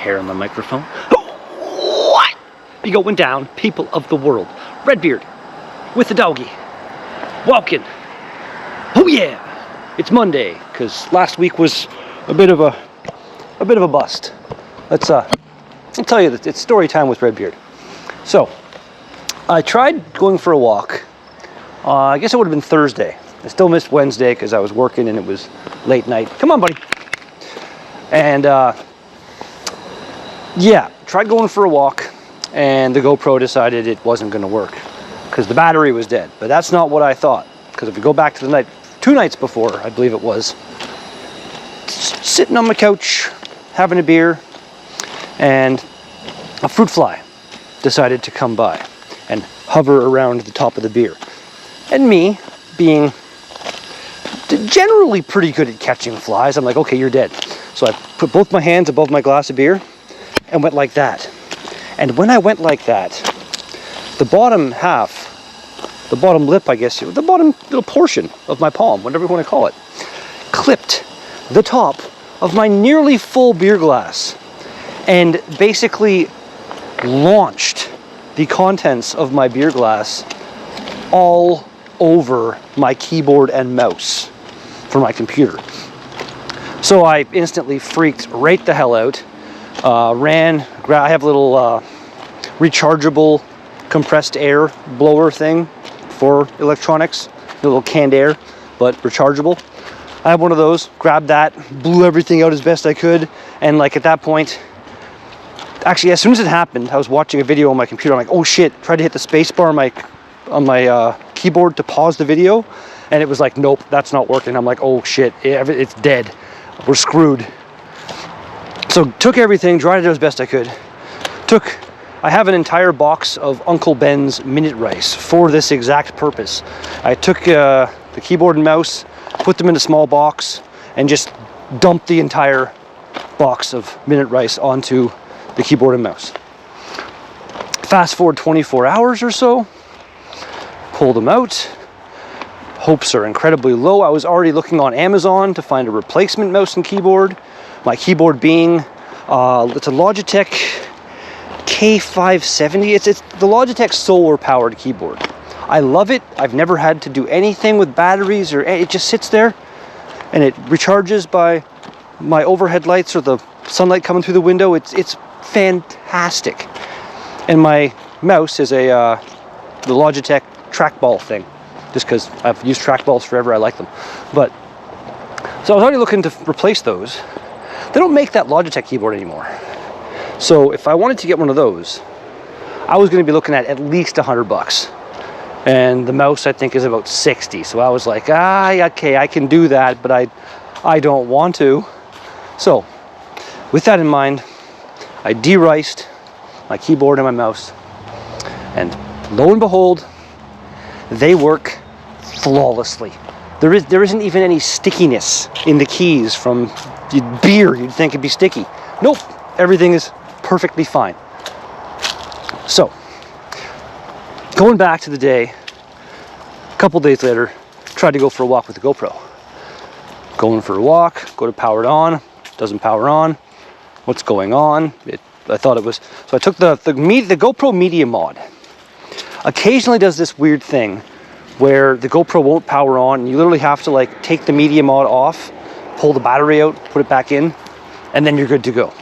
hair on my microphone. What? Be going down, people of the world. Redbeard with the doggy. Walking. Oh yeah! It's Monday, because last week was a bit of a bust. Let's I'll tell you that it's story time with Redbeard. So I tried going for a walk. I guess it would have been Thursday. I still missed Wednesday because I was working and it was late night. Come on, buddy. And yeah, tried going for a walk, and the GoPro decided it wasn't going to work because the battery was dead. But that's not what I thought, because if you go back to the night, 2 nights before, I believe it was, sitting on my couch having a beer, and a fruit fly decided to come by and hover around the top of the beer. And me, being generally pretty good at catching flies, I'm like, okay, you're dead. So I put both my hands above my glass of beer and went like that. And when I went like that, the bottom half, the bottom lip, I guess, the bottom little portion of my palm, whatever you want to call it, clipped the top of my nearly full beer glass and basically launched the contents of my beer glass all over my keyboard and mouse for my computer. So I instantly freaked right the hell out. I have a little rechargeable compressed air blower thing for electronics, a little canned air, but rechargeable. I have one of those, grabbed that, blew everything out as best I could, and like at that point, actually as soon as it happened, I was watching a video on my computer. I'm like, oh shit, tried to hit the space bar on my keyboard to pause the video, and it was like, nope, that's not working. I'm like, oh shit, it's dead. We're screwed. So took everything, dried it out as best I could. I have an entire box of Uncle Ben's minute rice for this exact purpose. I took the keyboard and mouse, put them in a small box, and just dumped the entire box of minute rice onto the keyboard and mouse. Fast forward 24 hours or so, pull them out. Hopes are incredibly low. I was already looking on Amazon to find a replacement mouse and keyboard. My keyboard being, it's a Logitech K570. It's the Logitech solar powered keyboard. I love it. I've never had to do anything with batteries, or it just sits there and it recharges by my overhead lights or the sunlight coming through the window. It's fantastic. And my mouse is the Logitech trackball thing, just because I've used trackballs forever. I like them. But so I was already looking to replace those. They don't make that Logitech keyboard anymore. So if I wanted to get one of those, I was going to be looking at least $100. And the mouse, I think, is about 60. So I was like, okay, I can do that, but I don't want to. So with that in mind, I de-riced my keyboard and my mouse, and lo and behold, they work flawlessly. There isn't even any stickiness in the keys from beer. You'd think it'd be sticky. Nope, everything is perfectly fine. So, going back to the day, a couple days later, tried to go for a walk with the GoPro. Going for a walk, go to power it on, doesn't power on. What's going on? I thought it was, so I took the GoPro Media Mod. Occasionally does this weird thing where the GoPro won't power on, and you literally have to like take the Media Mod off, pull the battery out, put it back in, and then you're good to go.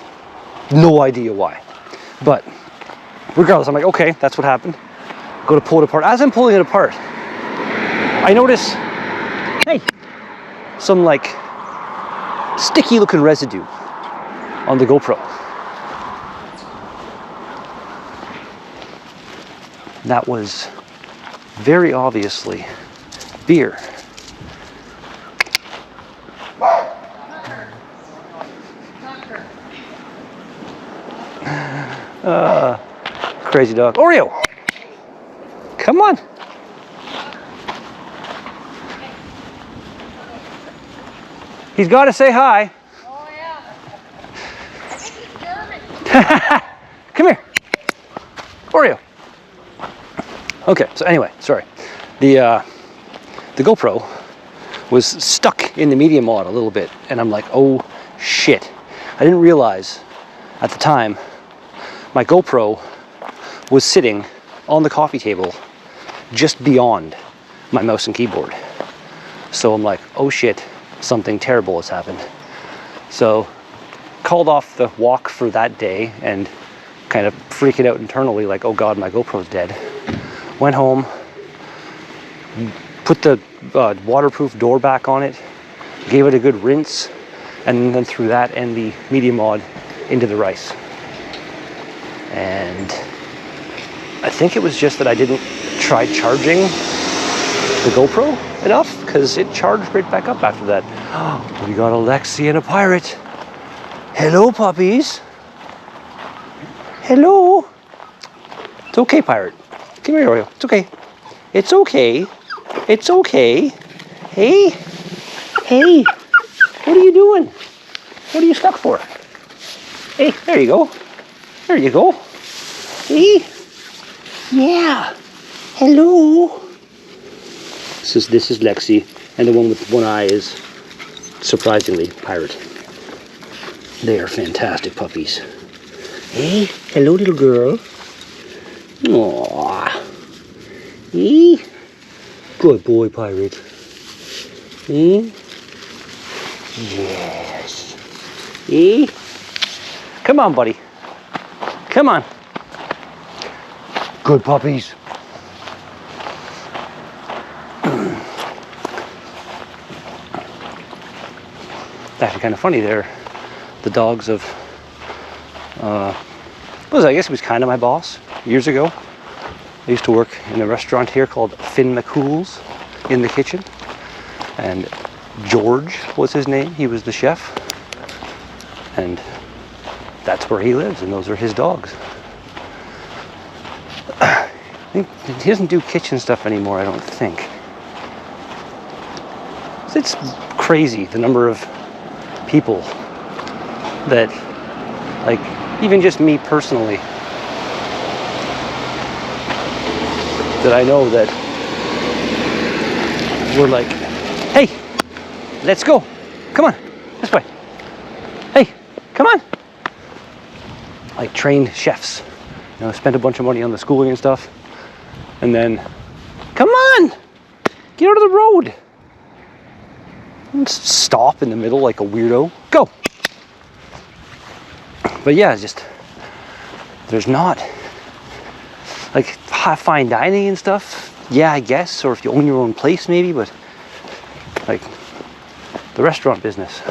No idea why. But regardless, I'm like, okay, that's what happened. Go to pull it apart. As I'm pulling it apart, I notice, hey, some like sticky looking residue on the GoPro. That was very obviously beer. Crazy dog. Oreo! Come on! He's got to say hi. Oh yeah. I think he's German. Come here. Oreo. Okay, so anyway, sorry. The GoPro was stuck in the media mod a little bit, and I'm like, oh shit. I didn't realize at the time, my GoPro was sitting on the coffee table just beyond my mouse and keyboard. So I'm like, oh shit, something terrible has happened. So called off the walk for that day and kind of freaking out internally like, oh God, my GoPro's dead. Went home, put the waterproof door back on it, gave it a good rinse, and then threw that and the media mod into the rice. And I think it was just that I didn't try charging the GoPro enough, because it charged right back up after that. Oh, we got a Lexi and a Pirate. Hello, puppies. Hello. It's okay, Pirate. Come here, Oreo. It's okay. It's okay. It's okay. Hey. Hey. What are you doing? What are you stuck for? Hey, there you go. There you go. Hey. Yeah. Hello. This is Lexi, and the one with one eye is, surprisingly, Pirate. They are fantastic puppies. Hey, hello, little girl. Aww. Hey. Good boy, Pirate. Hey. Yes. Hey. Come on, buddy. Come on. Good puppies. It's actually kind of funny. They're the dogs of, I guess he was kind of my boss years ago. I used to work in a restaurant here called Finn McCool's in the kitchen. And George was his name. He was the chef. And that's where he lives, and those are his dogs. He doesn't do kitchen stuff anymore, I don't think. It's crazy the number of people that, like, even just me personally, that I know that we're like, hey, let's go. Come on, this way. Hey, come on. Like trained chefs, you know, spent a bunch of money on the schooling and stuff, and then, come on, get out of the road. Don't stop in the middle like a weirdo. Go. But yeah, it's just, there's not, like, fine dining and stuff. Yeah, I guess, or if you own your own place maybe, but like the restaurant business,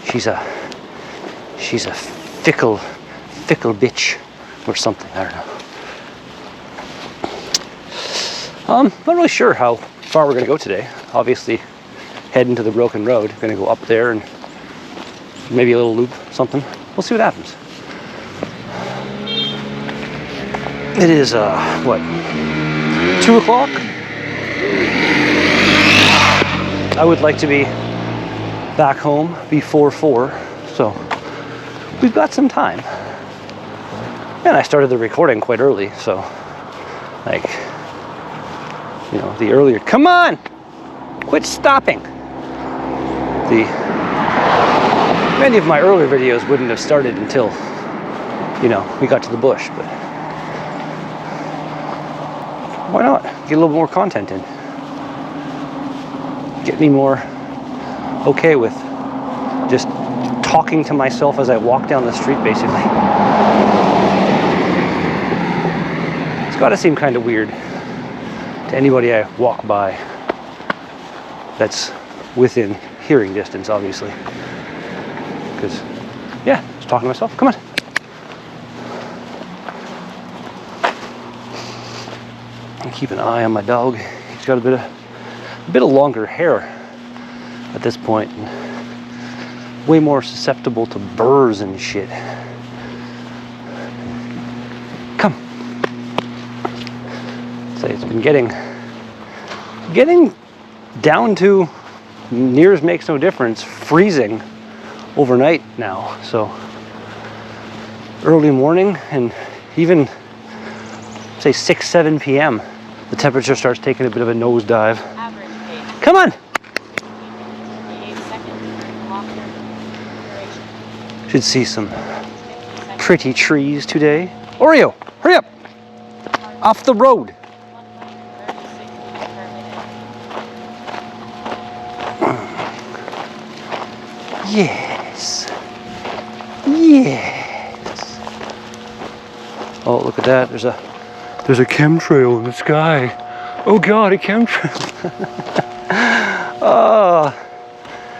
she's a fickle bitch or something. I don't know. Not really sure how far we're gonna go today. Obviously, heading to the broken road. Gonna go up there and maybe a little loop, something. We'll see what happens. It is what, 2 o'clock? I would like to be back home before 4, so we've got some time. And I started the recording quite early, so, like, you know, the earlier, come on, quit stopping. Many of my earlier videos wouldn't have started until, you know, we got to the bush, but why not get a little more content in? Get me more okay with just talking to myself as I walk down the street, basically. It's got to seem kind of weird to anybody I walk by that's within hearing distance, obviously. Because, yeah, just talking to myself. Come on. And keep an eye on my dog. He's got a bit of longer hair at this point, and way more susceptible to burrs and shit. Come. So it's been getting down to, near as makes no difference, freezing overnight now. So early morning and even say 6-7 p.m. the temperature starts taking a bit of a nosedive. Average pace. Come on. 8 seconds. Longer duration. Should see some pretty trees today. Oreo, hurry up! Off the road. Yes. Yes. Oh, look at that. There's a chemtrail in the sky. Oh God, a chemtrail.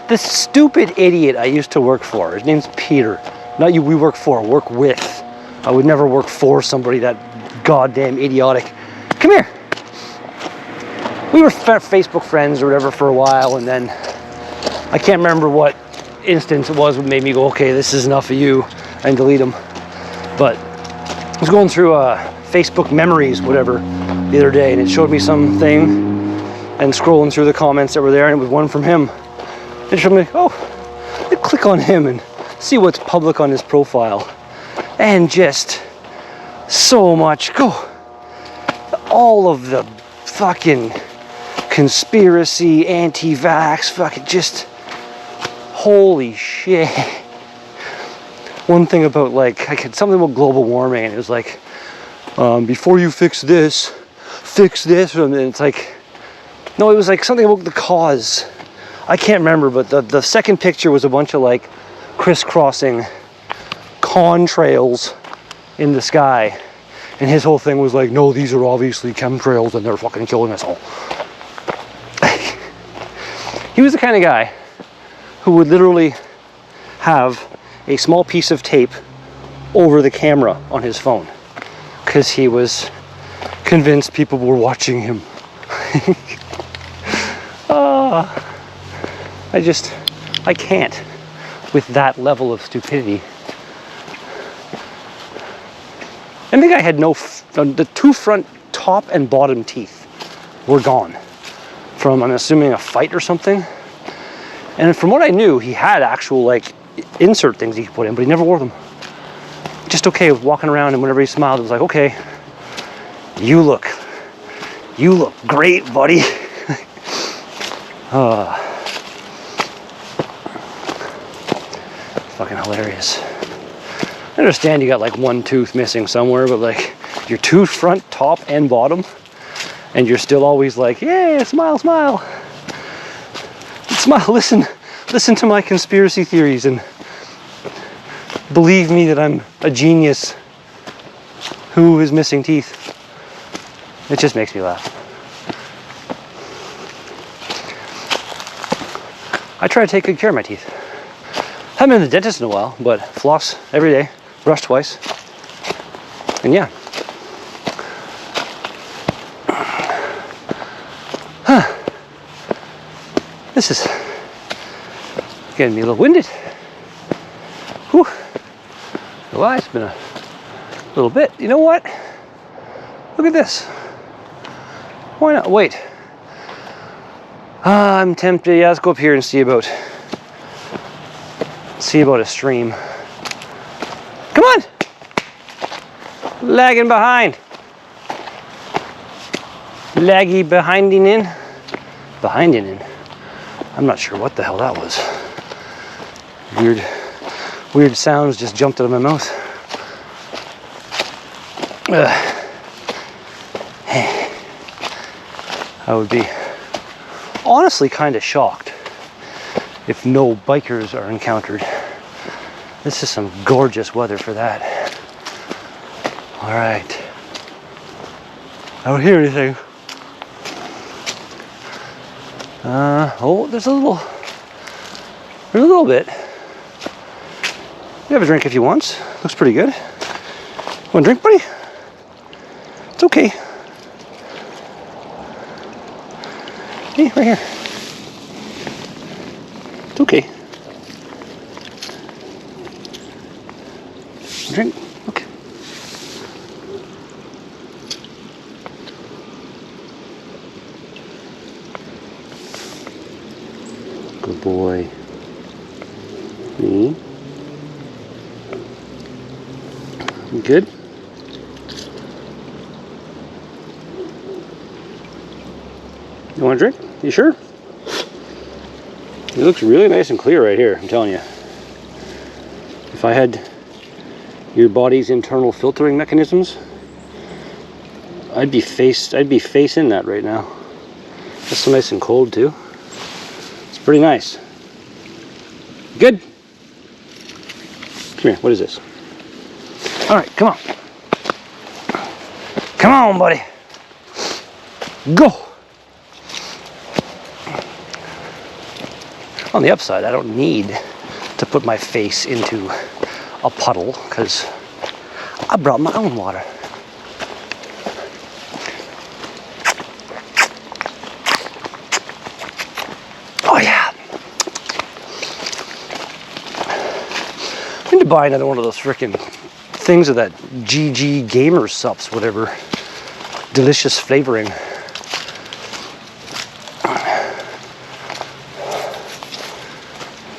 This stupid idiot I used to work for. His name's Peter. Not you, we work with. I would never work for somebody that goddamn idiotic. Come here. We were Facebook friends or whatever for a while, and then I can't remember what instance it was that made me go, okay, this is enough of you, and delete them. But I was going through Facebook memories, whatever, the other day, and it showed me something, and scrolling through the comments that were there, and it was one from him. It showed me, oh, I'd click on him and see what's public on his profile, and just so much all of the fucking conspiracy, anti-vax, fucking just holy shit. One thing about like, I had something about global warming, and it was like, before you fix this, and it's like, no, it was like something about the cause. I can't remember, but the second picture was a bunch of like crisscrossing contrails in the sky, and his whole thing was like, no, these are obviously chemtrails and they're fucking killing us all. He was the kind of guy who would literally have a small piece of tape over the camera on his phone because he was convinced people were watching him. I can't with that level of stupidity. I think I had the two front top and bottom teeth were gone from, I'm assuming, a fight or something. And from what I knew, he had actual like insert things he could put in, but he never wore them. Just okay with walking around, and whenever he smiled, it was like, okay, you look great, buddy. Fucking hilarious. I understand you got like one tooth missing somewhere, but like your two front, top and bottom, and you're still always like, yeah, smile, smile. Smile, listen to my conspiracy theories and believe me that I'm a genius who is missing teeth. It just makes me laugh. I try to take good care of my teeth. Haven't been to the dentist in a while, but floss every day, brush twice, and yeah. This is getting me a little winded. Whew. Well, it's been a little bit. You know what? Look at this. Why not? Wait. I'm tempted. Yeah, let's go up here and see about a stream. Come on! Lagging behind. Laggy behinding in. Behinding in. I'm not sure what the hell that was. Weird sounds just jumped out of my mouth. I would be honestly kind of shocked if no bikers are encountered. This is some gorgeous weather for that. All right. I don't hear anything. Oh, there's a little bit. You have a drink if you want. Looks pretty good. Want a drink, buddy? It's okay. Hey, right here. It's okay. Drink? Okay. Good boy. Me? You good? You want a drink? You sure? It looks really nice and clear right here, I'm telling you. If I had your body's internal filtering mechanisms. I'd be facing that right now. It's so nice and cold too. It's pretty nice. Good. Come here, what is this? All right, come on. Come on, buddy. Go. On the upside, I don't need to put my face into a puddle because I brought my own water. Oh yeah. I need to buy another one of those frickin' things of that GG Gamer Sups, whatever. Delicious flavoring.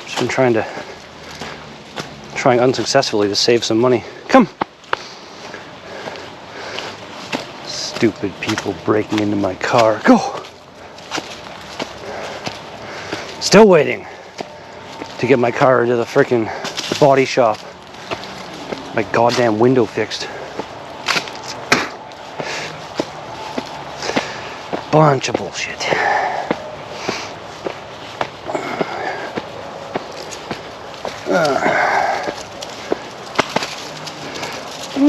Just been trying unsuccessfully to save some money. Come. Stupid people breaking into my car. Go. Still waiting to get my car into the frickin' body shop. My goddamn window fixed. Bunch of bullshit.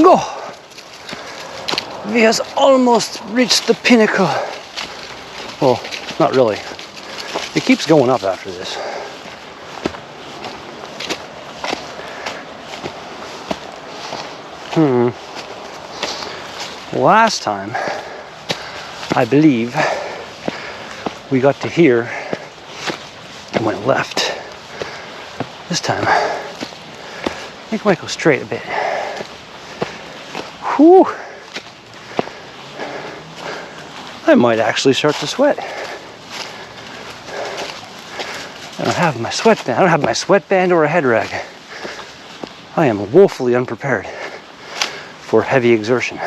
Go. We has almost reached the pinnacle. Well, not really. It keeps going up after this. Last time, I believe, we got to here and went left. This time, I think we might go straight a bit. Whew. I might actually start to sweat. I don't have my sweatband. I don't have my sweatband or a head rag. I am woefully unprepared for heavy exertion.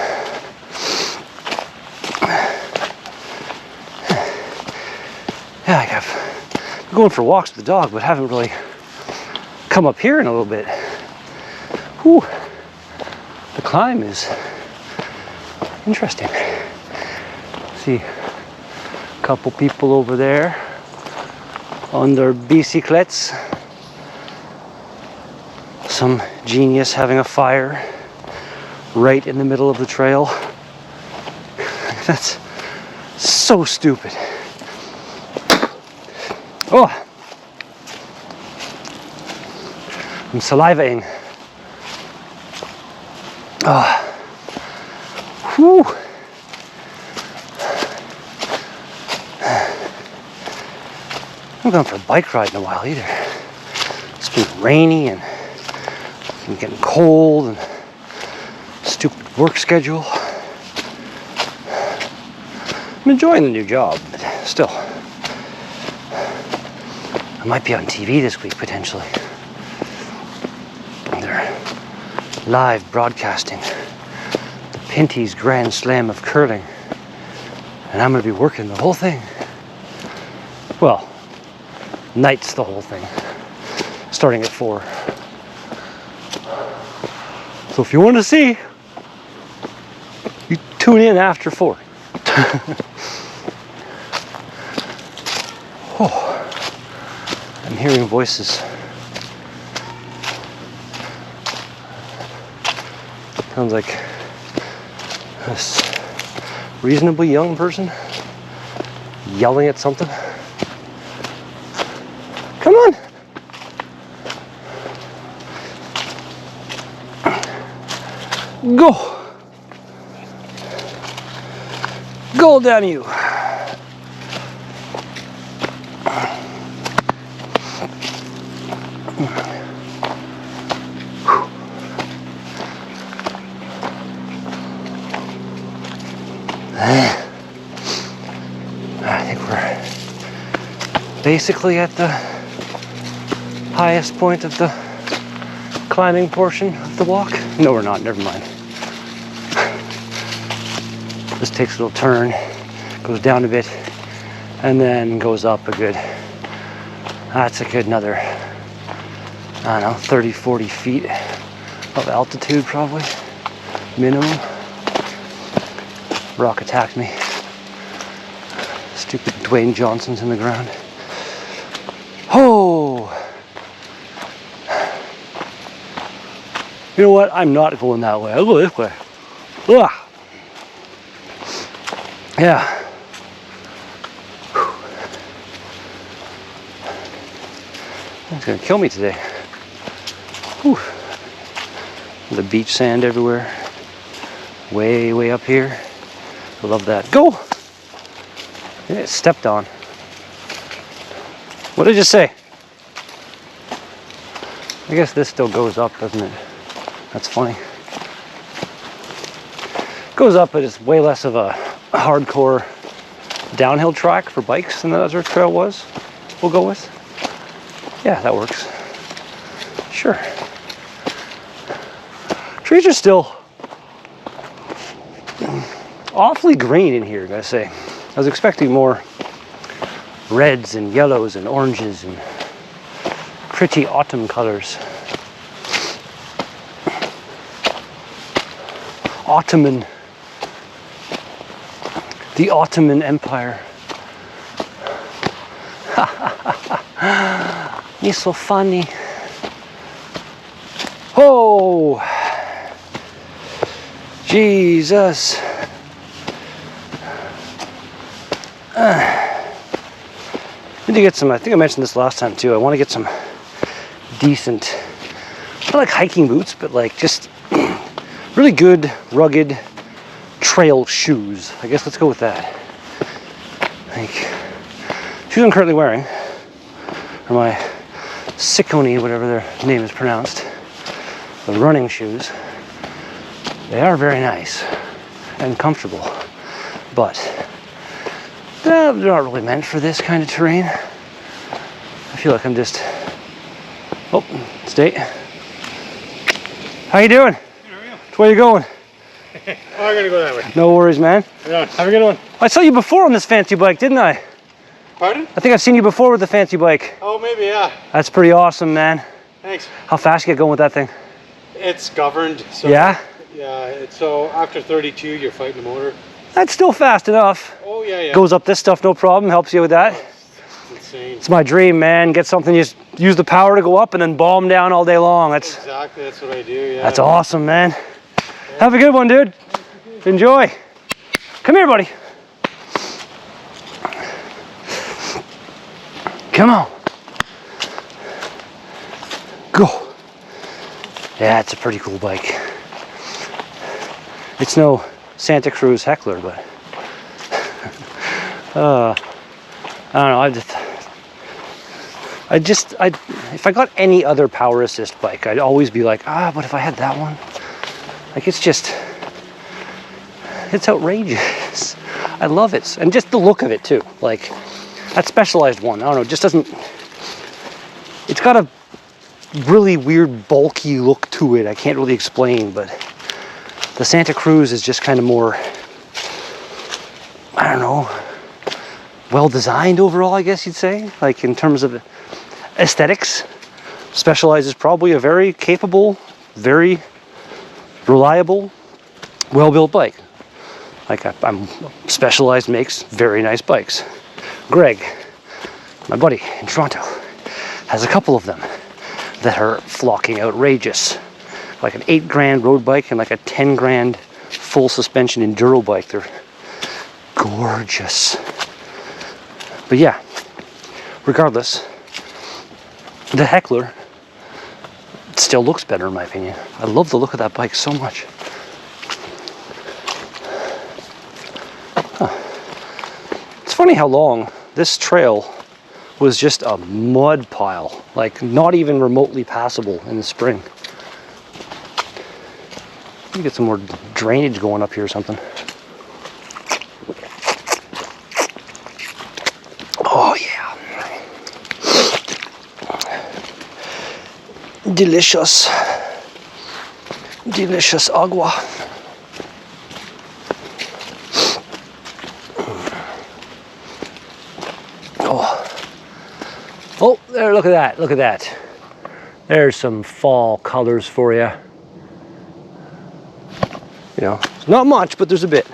Yeah, I've been going for walks with the dog, but haven't really come up here in a little bit. Whew. The climb is interesting. See a couple people over there on their bicyclettes. Some genius having a fire right in the middle of the trail. That's so stupid. Oh, I'm salivating. Oh. Whew. I haven't gone for a bike ride in a while either. It's been rainy and it's been getting cold and stupid work schedule. I'm enjoying the new job, but still. I might be on TV this week, potentially. They're live broadcasting the Pinty's Grand Slam of Curling. And I'm going to be working the whole thing. Well, night's the whole thing. Starting at 4. So if you want to see, you tune in after 4. Oh. I'm hearing voices. Sounds like this reasonably young person yelling at something. Come on! Go! Go, damn you! I think we're basically at the highest point of the climbing portion of the walk. No, we're not. Never mind. This takes a little turn, goes down a bit, and then goes up a good. That's a good another, I don't know, 30, 40 feet of altitude, probably minimum. Rock attacked me. Stupid Dwayne Johnson's in the ground. Oh! You know what? I'm not going that way. I'll go this way. Ugh. Yeah. It's gonna kill me today. Whew. The beach sand everywhere. Way, way up here. I love that. Go! Yeah, it stepped on. What did you say? I guess this still goes up, doesn't it? That's funny. Goes up, but it's way less of a hardcore downhill track for bikes than the other trail was. We'll go with. Yeah, that works. Sure. Trees are still awfully green in here, gotta say. I was expecting more reds and yellows and oranges and pretty autumn colors. Ottoman. The Ottoman Empire. You're so funny. Oh! Jesus. Need to get some, I think I mentioned this last time too, I want to get some decent, not like hiking boots, but like just really good, rugged trail shoes. I guess let's go with that. Like, shoes I'm currently wearing are my Saucony, whatever their name is pronounced, the running shoes. They are very nice and comfortable, but they're not really meant for this kind of terrain. I feel like I'm just, oh, stay. How you doing? How are you? Where you going? Oh, I'm gonna go that way. No worries, man. Yeah, have a good one. I saw you before on this fancy bike, didn't I? Pardon? I think I've seen you before with the fancy bike. Oh, maybe, yeah. That's pretty awesome, man. Thanks. How fast you get going with that thing? It's governed, so... Yeah? Yeah, so after 32, you're fighting the motor. That's still fast enough. Oh, yeah, yeah. Goes up this stuff, no problem. Helps you with that. It's insane. It's my dream, man. Get something, just use the power to go up and then bomb down all day long. That's Exactly, that's what I do, yeah. That's awesome, man. Yeah. Have a good one, dude. Enjoy. Come here, buddy. Come on. Go. Yeah, it's a pretty cool bike. It's no Santa Cruz Heckler, but I don't know. If I got any other power assist bike, I'd always be like, but if I had that one, like it's outrageous. I love it, and just the look of it too. Like that Specialized one, I don't know, it just doesn't. It's got a really weird bulky look to it. I can't really explain, but the Santa Cruz is just kind of more, I don't know, well designed overall, I guess you'd say. Like in terms of aesthetics, Specialized is probably a very capable, very reliable, well-built bike. Like I'm Specialized makes very nice bikes. Greg, my buddy in Toronto, has a couple of them that are flocking outrageous. Like an $8,000 road bike and like a $10,000 full suspension enduro bike. They're gorgeous. But yeah, regardless, the Heckler still looks better in my opinion. I love the look of that bike so much. It's funny how long this trail was just a mud pile, like not even remotely passable in the spring. Let me get some more drainage going up here or something. Oh yeah. Delicious. Delicious agua. Oh, there, look at that, look at that. There's some fall colors for you. You know, not much, but there's a bit.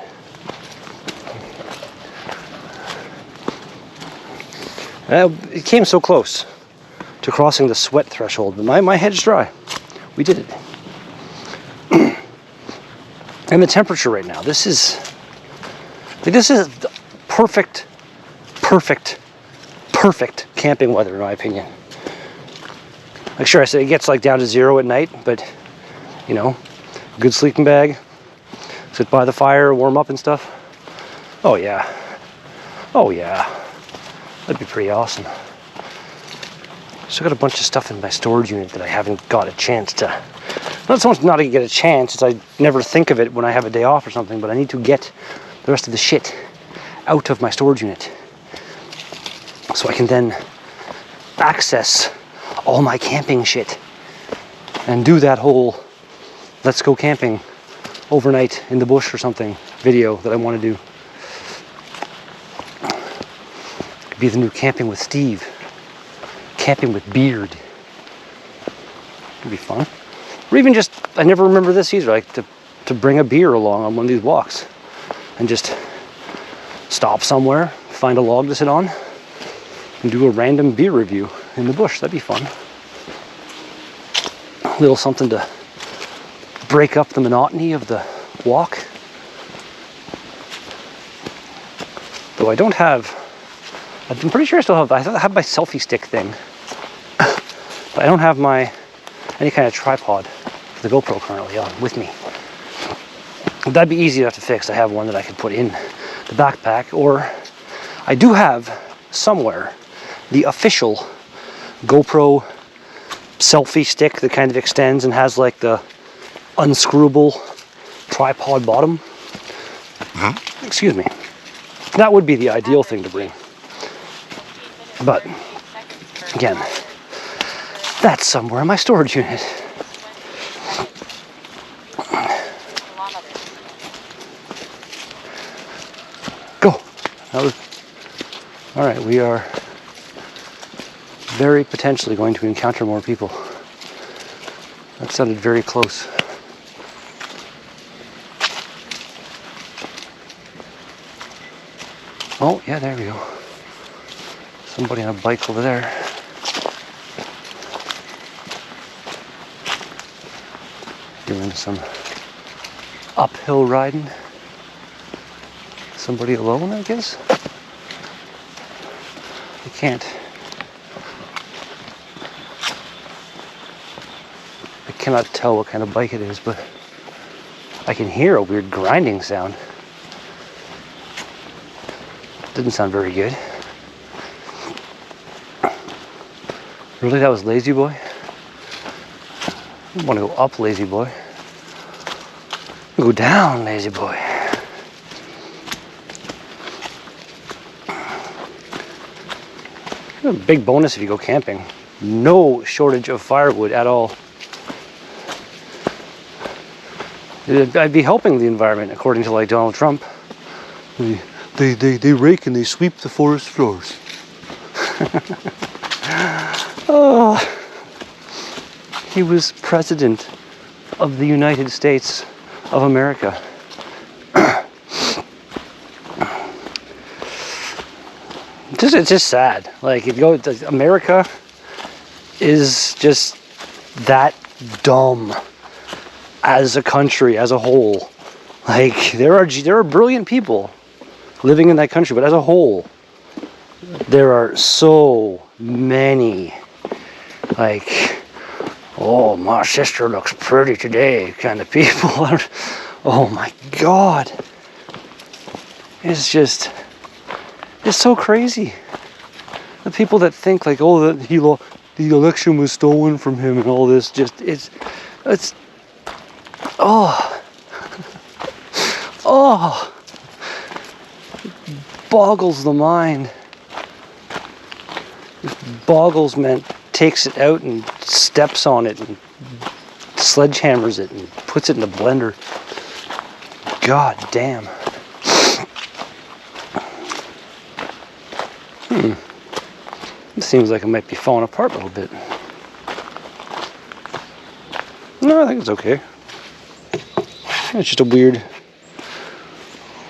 It came so close to crossing the sweat threshold, but my head's dry. We did it. And the temperature right now, this is perfect camping weather in my opinion. Like sure, I say it gets like down to 0 at night, but you know, good sleeping bag, sit by the fire, warm up and stuff. Oh yeah, that'd be pretty awesome. Still got a bunch of stuff in my storage unit that I haven't got a chance to. Not so much not to get a chance, it's I never think of it when I have a day off or something, but I need to get the rest of the shit out of my storage unit so I can then access all my camping shit and do that whole let's go camping overnight in the bush or something video that I want to do. Could be the new Camping with Steve. Camping with Beard. It'd be fun. Or even just, I never remember this either, like to bring a beer along on one of these walks and just stop somewhere, find a log to sit on, and do a random beer review in the bush. That'd be fun. A little something to break up the monotony of the walk. Though I don't have, I'm pretty sure I still have, I have my selfie stick thing. But I don't have any kind of tripod for the GoPro currently on with me. That'd be easy enough to fix. I have one that I could put in the backpack, or I do have somewhere the official GoPro selfie stick that kind of extends and has like the unscrewable tripod bottom. Excuse me. That would be the ideal thing to bring. But again, that's somewhere in my storage unit. Go. All right, we are very potentially going to encounter more people. That sounded very close. Oh, yeah, there we go. Somebody on a bike over there. Doing some uphill riding. Somebody alone, I guess? I cannot tell what kind of bike it is, but I can hear a weird grinding sound. Didn't sound very good. Really, that was Lazy Boy? I want to go up, Lazy Boy. Go down, Lazy Boy. A big bonus if you go camping. No shortage of firewood at all. I'd be helping the environment, according to like Donald Trump. They rake and they sweep the forest floors. Oh, he was president of the United States of America. It's just sad. Like, America is just that dumb as a country, as a whole. Like, there are brilliant people living in that country, but as a whole, there are so many, like, oh, my sister looks pretty today kind of people. Oh my God. It's so crazy. The people that think like, oh, the election was stolen from him and all this, it's oh, boggles the mind. Boggles meant takes it out and steps on it and sledgehammers it and puts it in the blender. God damn. It seems like it might be falling apart a little bit. No, I think it's okay. It's just a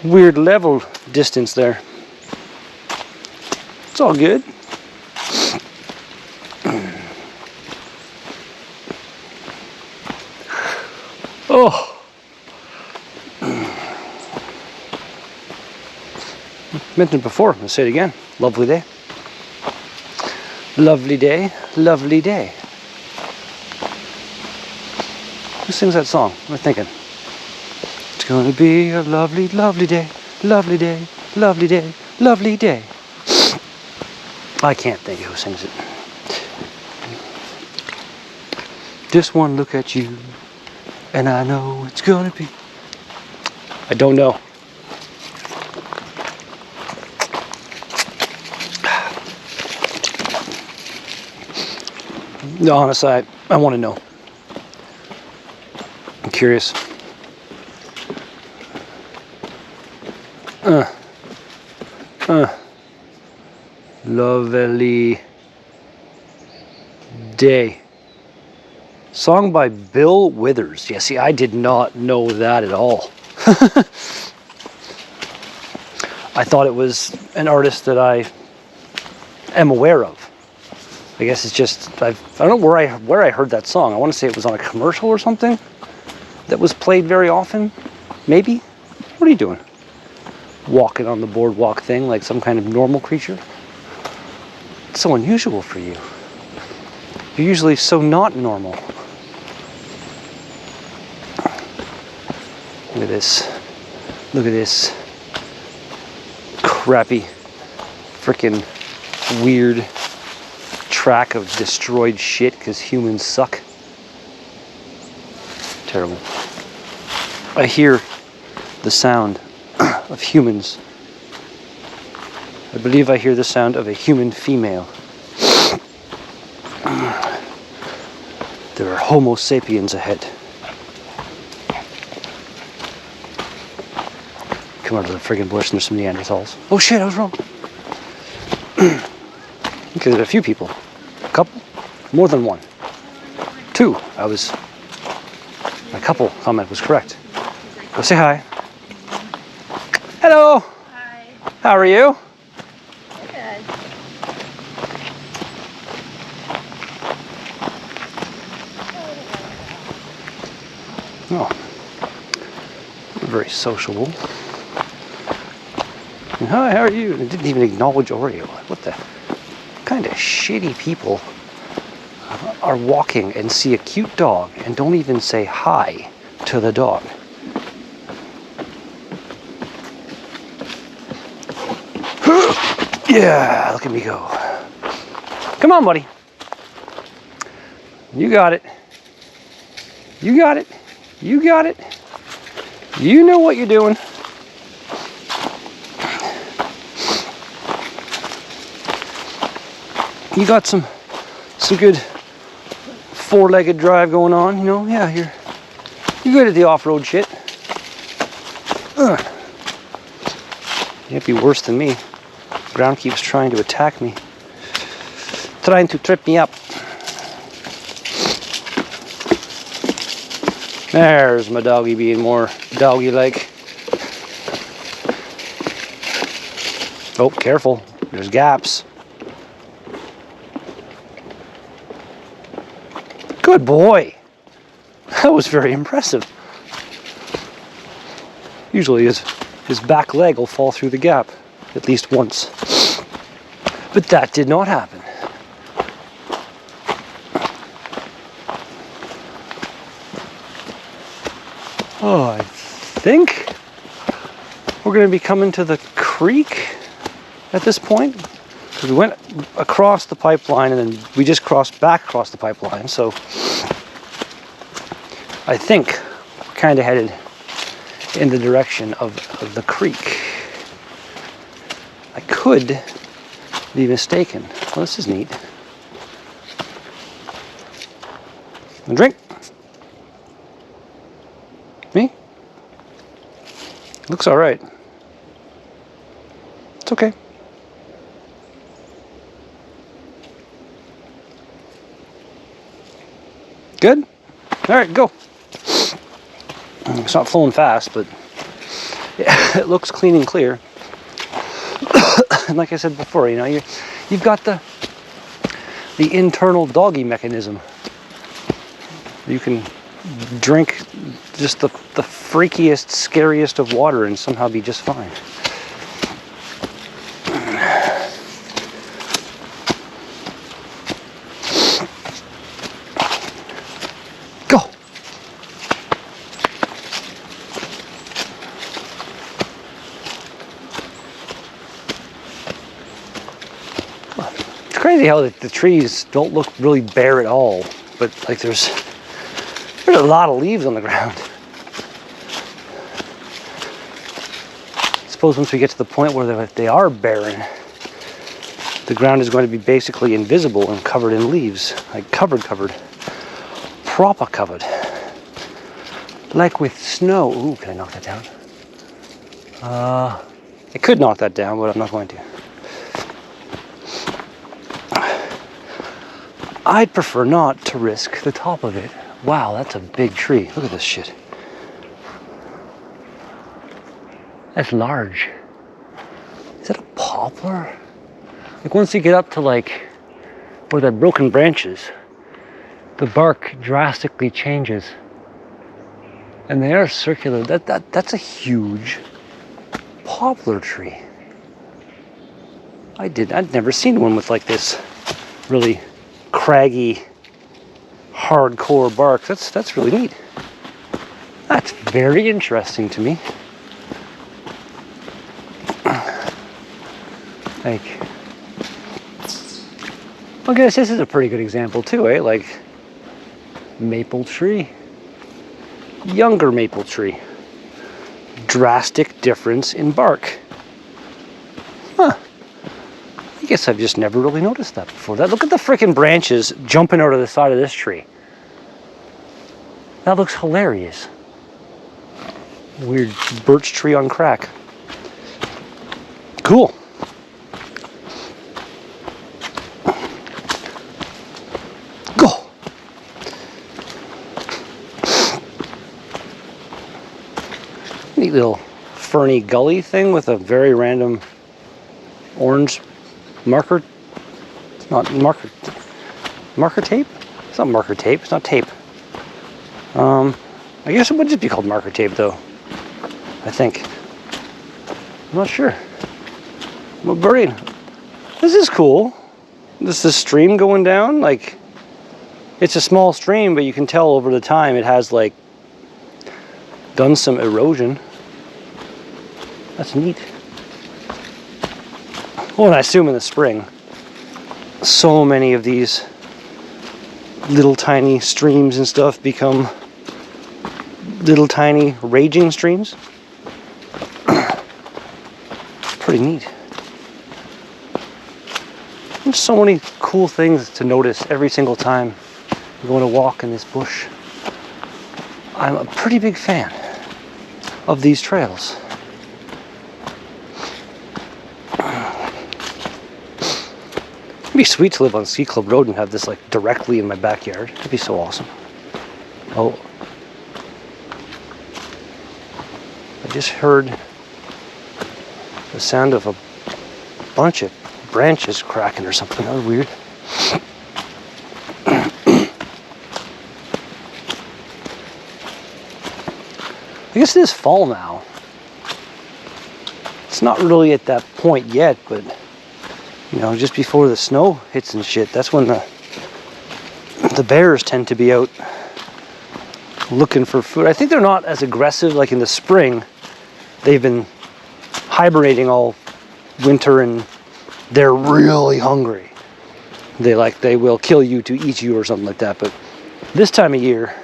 weird level distance there. It's all good. Oh. Mentioned before, I'll say it again. Lovely day. Lovely day, lovely day. Who sings that song? What am I thinking? It's gonna be a lovely, lovely day, lovely day, lovely day, lovely day. I can't think of who sings it. Just one look at you, and I know it's gonna be. I don't know. No, honestly, I want to know. I'm curious. Lovely day. Song by Bill Withers. Yeah, see, I did not know that at all. I thought it was an artist that I am aware of. I guess it's just, I don't know where I heard that song. I want to say it was on a commercial or something that was played very often. Maybe? What are you doing? Walking on the boardwalk thing like some kind of normal creature? It's so unusual for you. You're usually so not normal. Look at this. Look at this crappy, freaking weird track of destroyed shit because humans suck. Terrible. I hear the sound of humans. I believe I hear the sound of a human female. There are Homo sapiens ahead. Come out of the friggin' bush and there's some Neanderthals. Oh shit, I was wrong. Okay, there's a few people. A couple? More than one. Two. My couple comment was correct. Go say hi. Hello. Hi. How are you? Good. Oh. Very sociable. Hi, how are you? They didn't even acknowledge Oreo. What the kind of shitty people are walking and see a cute dog and don't even say hi to the dog? Yeah, look at me go. Come on, buddy. You got it. You got it. You got it. You know what you're doing. You got some good four-legged drive going on, you know? Yeah, you're good at the off-road shit. You'd be worse than me. The ground keeps trying to attack me. Trying to trip me up. There's my doggy being more doggy-like. Oh, careful. There's gaps. Good boy. That was very impressive. Usually his back leg will fall through the gap at least once. But that did not happen. Oh, I think we're going to be coming to the creek at this point. Because we went across the pipeline and then we just crossed back across the pipeline. So I think we're kind of headed in the direction of the creek. I could be mistaken. Well, this is neat. A drink? Me? Looks all right. It's okay. Good? All right, go. It's not flowing fast, but it looks clean and clear. And like I said before, you know, you've got the internal doggy mechanism. You can drink just the freakiest, scariest of water and somehow be just fine. Go! It's crazy how the trees don't look really bare at all, but like there's a lot of leaves on the ground. I suppose once we get to the point where they are barren, the ground is going to be basically invisible and covered in leaves, like covered, proper covered, like with snow. Ooh, can I knock that down? I could knock that down, but I'm not going to. I'd prefer not to risk the top of it. Wow, that's a big tree. Look at this shit. That's large. Is that a poplar? Like once you get up to like where the broken branches, the bark drastically changes. And they are circular. That's a huge poplar tree. I'd never seen one with like this really craggy, hardcore bark. That's really neat. That's very interesting to me. Like, I guess this is a pretty good example too, eh? Like, maple tree, younger maple tree, drastic difference in bark. Huh. I guess I've just never really noticed that before. Look at the frickin' branches jumping out of the side of this tree. That looks hilarious. Weird birch tree on crack. Cool. Go. Neat little ferny gully thing with a very random orange marker. It's not marker tape? It's not marker tape. It's not tape. I guess it would just be called marker tape though. I think. I'm not sure. Well, birding. This is cool. This is stream going down. Like, it's a small stream, but you can tell over the time it has like done some erosion. That's neat. Well, and I assume in the spring, so many of these little tiny streams and stuff become little tiny raging streams. Pretty neat. There's so many cool things to notice every single time you go on a walk in this bush. I'm a pretty big fan of these trails. It'd be sweet to live on Ski Club Road and have this like directly in my backyard. It'd be so awesome. Oh, I just heard the sound of a bunch of branches cracking or something. That was weird. I guess it is fall now. It's not really at that point yet, but you know, just before the snow hits and shit, that's when the bears tend to be out looking for food. I think they're not as aggressive like in the spring. They've been hibernating all winter and they're really hungry. They will kill you to eat you or something like that. But this time of year,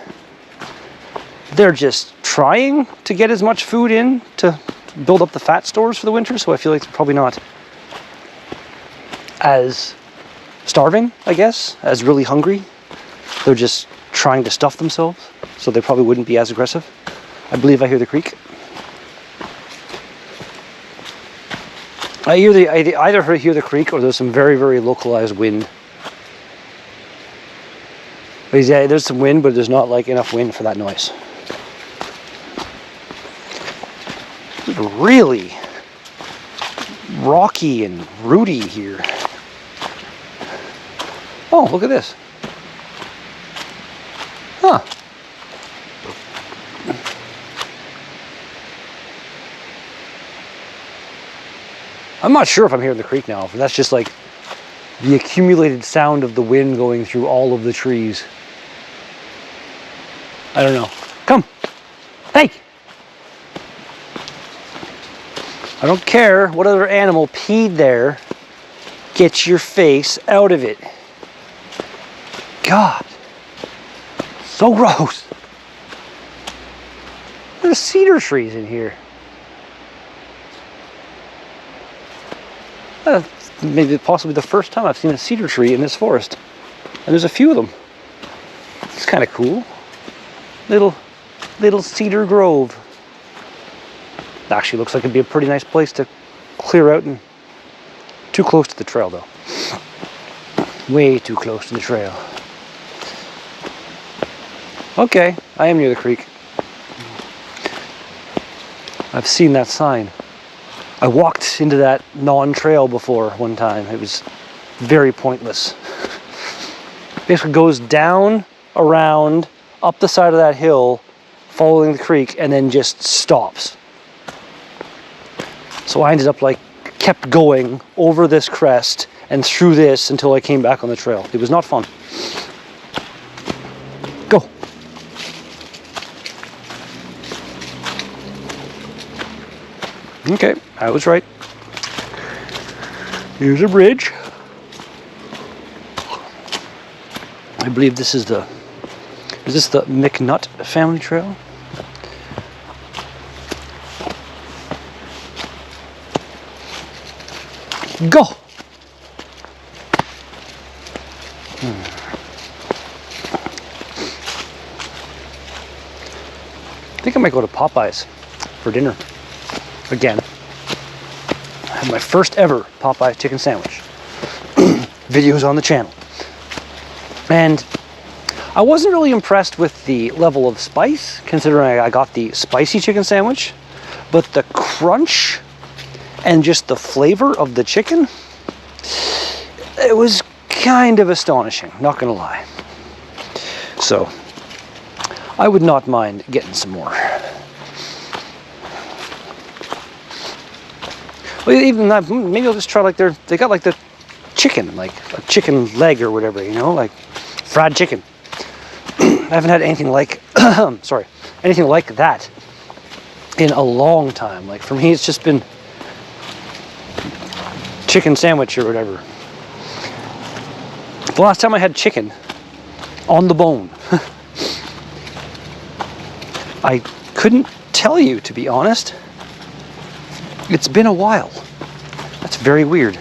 they're just trying to get as much food in to build up the fat stores for the winter. So I feel like they're probably not as starving, I guess, as really hungry. They're just trying to stuff themselves, so they probably wouldn't be as aggressive. I believe I hear the creek. I either hear the creek or there's some very, very localized wind. But yeah, there's some wind, but there's not like enough wind for that noise. It's really rocky and rooty here. Oh, look at this. Huh. I'm not sure if I'm hearing the creek now, but that's just like the accumulated sound of the wind going through all of the trees. I don't know. Come. Hey! I don't care what other animal peed there. Get your face out of it. God. So gross. There's cedar trees in here. Maybe possibly the first time I've seen a cedar tree in this forest. And there's a few of them. It's kind of cool. Little cedar grove. Actually looks like it'd be a pretty nice place to clear out, and too close to the trail though. Way too close to the trail. Okay, I am near the creek. I've seen that sign. I walked into that non-trail before one time. It was very pointless. Basically goes down, around, up the side of that hill, following the creek, and then just stops. So I ended up kept going over this crest and through this until I came back on the trail. It was not fun. Go. Okay, I was right. Here's a bridge. I believe this is is this the McNutt family trail? Go! I think I might go to Popeyes for dinner. Again. I had my first ever Popeyes chicken sandwich. Videos on the channel. And I wasn't really impressed with the level of spice, considering I got the spicy chicken sandwich. But the crunch and just the flavor of the chicken, it was kind of astonishing, not gonna lie. So, I would not mind getting some more. Well, even that, maybe I'll just try they got the chicken, like a chicken leg or whatever, you know, like fried chicken. I haven't had anything like, sorry, anything like that in a long time. Like for me, it's just been chicken sandwich or whatever. The last time I had chicken on the bone, I couldn't tell you, to be honest. It's been a while. That's very weird.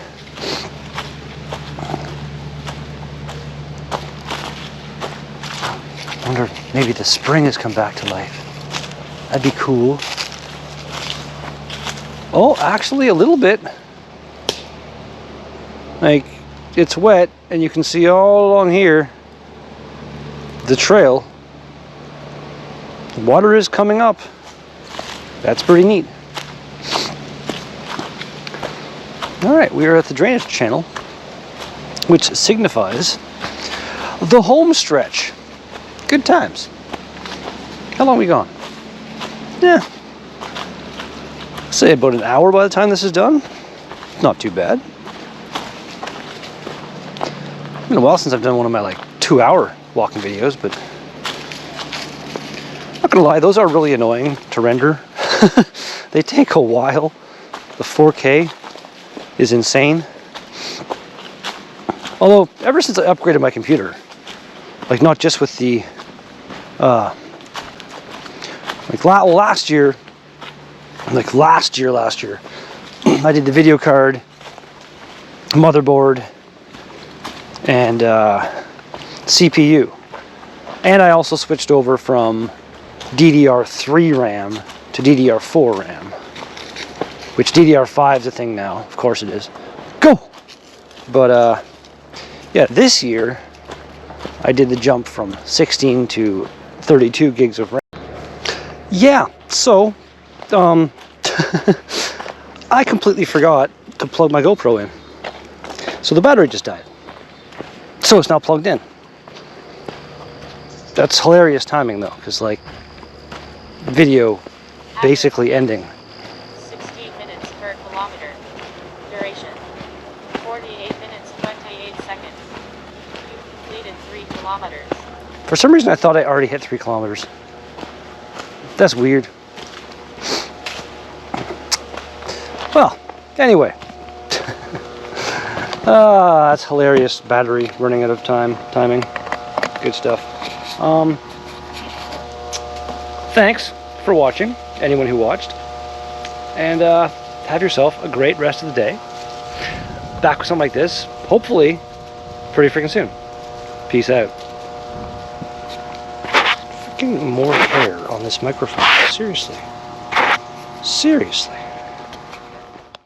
I wonder if maybe the spring has come back to life. That'd be cool. Oh, actually a little bit. Like, it's wet and you can see all along here the trail. Water is coming up. That's pretty neat. All right, we are at the drainage channel, which signifies the home stretch. Good times. How long are we gone? Yeah. Say about an hour by the time this is done. Not too bad. It's been a while since I've done one of my 2-hour walking videos, but not gonna lie, those are really annoying to render. They take a while. The 4K is insane. Although, ever since I upgraded my computer, not just with the, last year, I did the video card, motherboard, and CPU. And I also switched over from DDR3 RAM to DDR4 RAM. Which DDR5 is a thing now, of course it is. Go! But yeah, this year I did the jump from 16 to 32 gigs of RAM. Yeah, so I completely forgot to plug my GoPro in. So the battery just died. So it's now plugged in. That's hilarious timing though, because like video basically ending. 16 minutes per kilometer. Duration 48 minutes 28 seconds. You completed 3 kilometers. For some reason I thought I already hit 3 kilometers. That's weird. Well, anyway. That's hilarious. Battery running out of timing. Good stuff. Thanks for watching, anyone who watched. And have yourself a great rest of the day. Back with something like this, hopefully, pretty freaking soon. Peace out. Freaking more hair on this microphone. Seriously. Seriously.